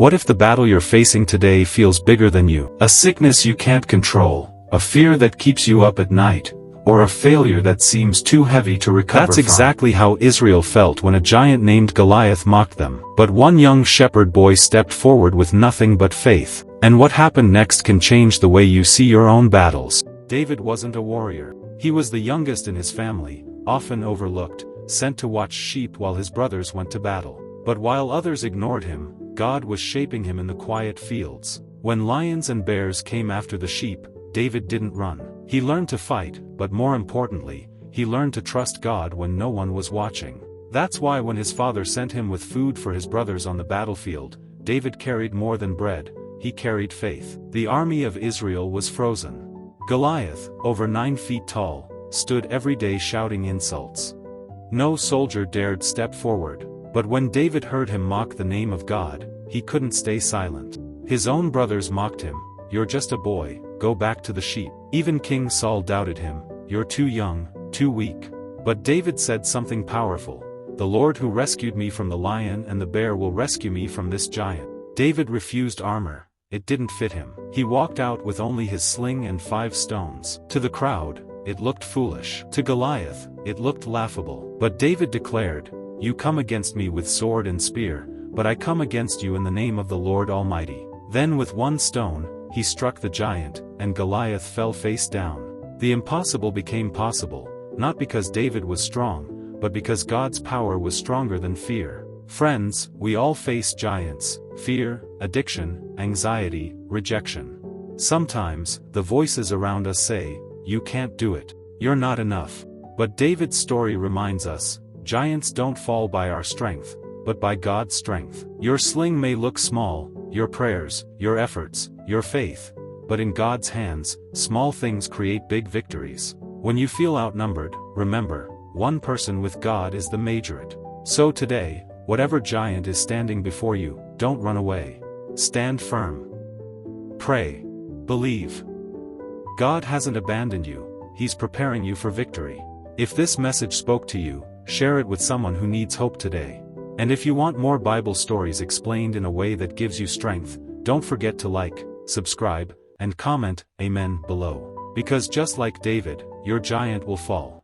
What if the battle you're facing today feels bigger than you? A sickness you can't control, a fear that keeps you up at night, or a failure that seems too heavy to recover from. That's exactly how Israel felt when a giant named Goliath mocked them. But one young shepherd boy stepped forward with nothing but faith. And what happened next can change the way you see your own battles. David wasn't a warrior. He was the youngest in his family, often overlooked, sent to watch sheep while his brothers went to battle. But while others ignored him, God was shaping him in the quiet fields. When lions and bears came after the sheep, David didn't run. He learned to fight, but more importantly, he learned to trust God when no one was watching. That's why when his father sent him with food for his brothers on the battlefield, David carried more than bread, he carried faith. The army of Israel was frozen. Goliath, over 9 feet tall, stood every day shouting insults. No soldier dared step forward, but when David heard him mock the name of God, he couldn't stay silent. His own brothers mocked him, "You're just a boy, go back to the sheep." Even King Saul doubted him, "You're too young, too weak." But David said something powerful, "The Lord who rescued me from the lion and the bear will rescue me from this giant." David refused armor, it didn't fit him. He walked out with only his sling and 5 stones. To the crowd, it looked foolish. To Goliath, it looked laughable. But David declared, "You come against me with sword and spear, but I come against you in the name of the Lord Almighty." Then with 1 stone, he struck the giant, and Goliath fell face down. The impossible became possible, not because David was strong, but because God's power was stronger than fear. Friends, we all face giants: fear, addiction, anxiety, rejection. Sometimes, the voices around us say, "You can't do it. You're not enough." But David's story reminds us, giants don't fall by our strength, but by God's strength. Your sling may look small, your prayers, your efforts, your faith, but in God's hands, small things create big victories. When you feel outnumbered, remember, one person with God is the majority. So today, whatever giant is standing before you, don't run away. Stand firm. Pray. Believe. God hasn't abandoned you, He's preparing you for victory. If this message spoke to you, share it with someone who needs hope today. And if you want more Bible stories explained in a way that gives you strength, don't forget to like, subscribe, and comment Amen below. Because just like David, your giant will fall.